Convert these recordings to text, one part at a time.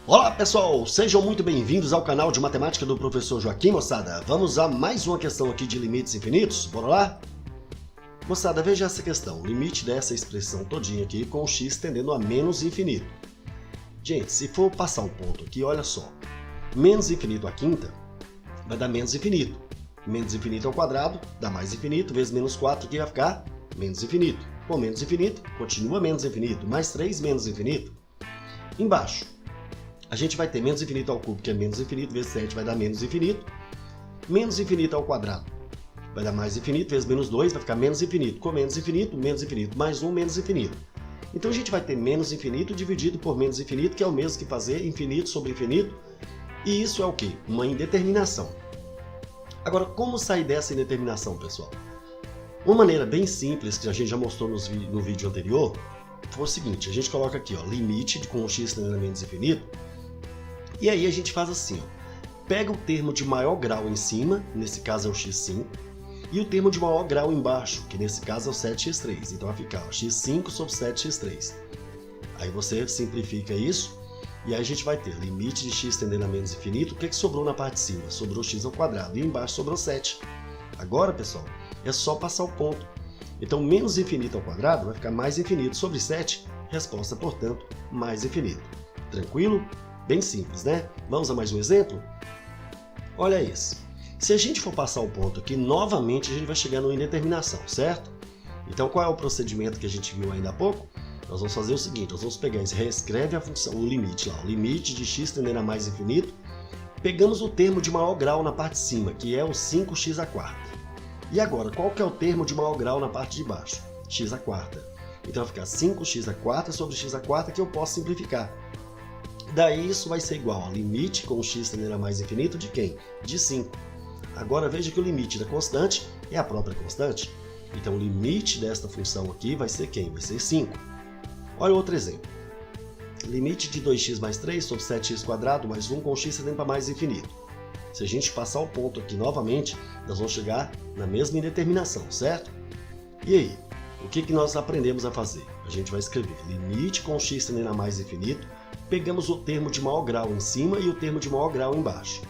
Olá pessoal, sejam muito bem-vindos ao canal de matemática do professor Joaquim, moçada. Vamos a mais uma questão aqui de limites infinitos, bora lá? Moçada, veja essa questão, limite dessa expressão todinha aqui com o x tendendo a menos infinito. Gente, se for passar um ponto aqui, olha só, menos infinito à quinta vai dar menos infinito. Menos infinito ao quadrado dá mais infinito, vezes menos 4 aqui vai ficar menos infinito. Com menos infinito, continua menos infinito, mais 3 menos infinito. Embaixo, a gente vai ter menos infinito ao cubo, que é menos infinito, vezes 7 vai dar menos infinito. Menos infinito ao quadrado vai dar mais infinito, vezes menos 2 vai ficar menos infinito. Com menos infinito, mais 1, menos infinito. Então a gente vai ter menos infinito dividido por menos infinito, que é o mesmo que fazer infinito sobre infinito. E isso é o quê? Uma indeterminação. Agora, como sair dessa indeterminação, pessoal? Uma maneira bem simples, que a gente já mostrou no vídeo anterior, foi o seguinte, a gente coloca aqui, ó, limite com o x tendendo a menos infinito, e aí a gente faz assim, ó, pega o termo de maior grau em cima, nesse caso é o x5, e o termo de maior grau embaixo, que nesse caso é o 7x3. Então vai ficar ó, x5 sobre 7x3. Aí você simplifica isso, e aí a gente vai ter limite de x tendendo a menos infinito. O que sobrou na parte de cima? Sobrou x ao quadrado, e embaixo sobrou 7. Agora, pessoal, é só passar o ponto. Então, menos infinito ao quadrado vai ficar mais infinito sobre 7, resposta, portanto, mais infinito. Tranquilo? Bem simples, né? Vamos a mais um exemplo? Olha esse. Se a gente for passar o ponto aqui, novamente a gente vai chegar numa indeterminação, certo? Então, qual é o procedimento que a gente viu ainda há pouco? Nós vamos fazer o seguinte, nós vamos pegar e reescreve a função, o limite lá, o limite de x tendendo a mais infinito, pegamos o termo de maior grau na parte de cima, que é o 5x à quarta. E agora, qual que é o termo de maior grau na parte de baixo? X à quarta. Então vai ficar 5x à quarta sobre x à quarta, que eu posso simplificar. Daí isso vai ser igual a limite com o x tendendo a mais infinito de quem? De 5. Agora veja que o limite da constante é a própria constante. Então o limite desta função aqui vai ser quem? Vai ser 5. Olha outro exemplo. Limite de 2x mais 3 sobre 7x quadrado mais 1 com x tendendo para mais infinito. Se a gente passar o ponto aqui novamente, nós vamos chegar na mesma indeterminação, certo? E aí, o que nós aprendemos a fazer? A gente vai escrever limite com x tendendo a mais infinito, pegamos o termo de maior grau em cima e o termo de maior grau embaixo.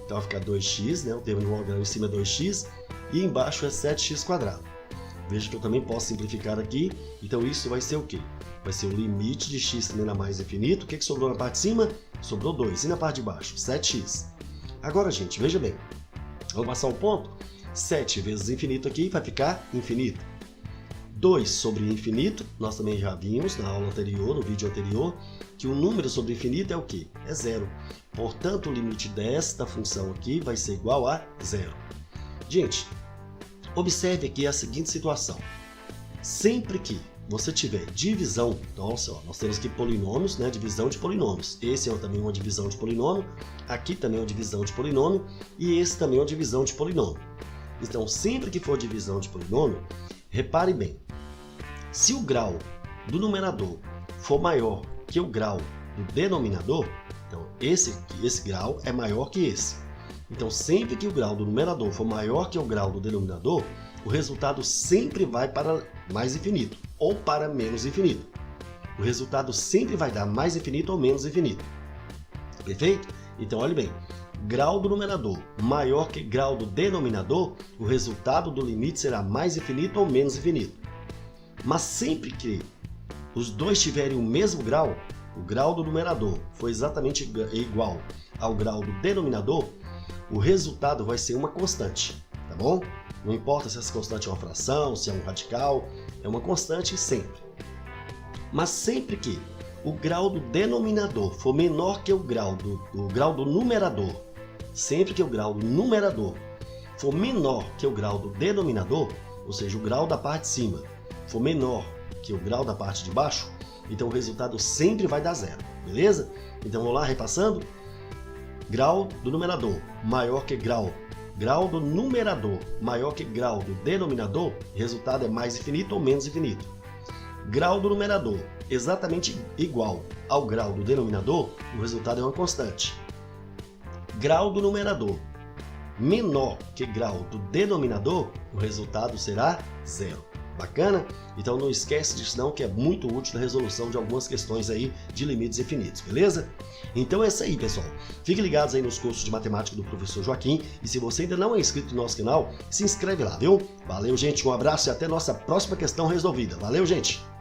Então vai ficar 2x, né? O termo de maior grau em cima é 2x e embaixo é 7x quadrado. Veja que eu também posso simplificar aqui, então isso vai ser o quê? Vai ser o limite de x tendendo a mais infinito. O que sobrou na parte de cima? Sobrou 2. E na parte de baixo? 7x. Agora, gente, veja bem. Vamos passar o ponto? 7 vezes infinito aqui vai ficar infinito. 2 sobre infinito, nós também já vimos na aula anterior, no vídeo anterior, que o número sobre infinito é o quê? É 0. Portanto, o limite desta função aqui vai ser igual a 0. Gente, observe aqui a seguinte situação. Sempre que você tiver divisão, então ó, nós temos aqui polinômios, né? Divisão de polinômios. Esse é também uma divisão de polinômio, aqui também é uma divisão de polinômio e esse também é uma divisão de polinômio. Então, sempre que for divisão de polinômio, repare bem, se o grau do numerador for maior que o grau do denominador, então esse grau é maior que esse. Então, sempre que o grau do numerador for maior que o grau do denominador, o resultado sempre vai para mais infinito ou para menos infinito. O resultado sempre vai dar mais infinito ou menos infinito. Perfeito? Então, olhe bem. Grau do numerador maior que grau do denominador, o resultado do limite será mais infinito ou menos infinito. Mas sempre que os dois tiverem o mesmo grau, o grau do numerador for exatamente igual ao grau do denominador, o resultado vai ser uma constante, tá bom? Não importa se essa constante é uma fração, se é um radical, é uma constante sempre. Mas sempre que o grau do denominador for menor que o grau do numerador, sempre que o grau do numerador for menor que o grau do denominador, ou seja, o grau da parte de cima for menor que o grau da parte de baixo, então o resultado sempre vai dar 0, beleza? Então vamos lá, repassando. Grau do numerador maior que grau do numerador maior que grau do denominador, resultado é mais infinito ou menos infinito. Grau do numerador exatamente igual ao grau do denominador, o resultado é uma constante. Grau do numerador menor que grau do denominador, o resultado será 0. Bacana? Então não esquece disso não, que é muito útil na resolução de algumas questões aí de limites infinitos, beleza? Então é isso aí, pessoal. Fiquem ligados aí nos cursos de matemática do professor Joaquim, e se você ainda não é inscrito no nosso canal, se inscreve lá, viu? Valeu, gente, um abraço e até nossa próxima questão resolvida. Valeu, gente!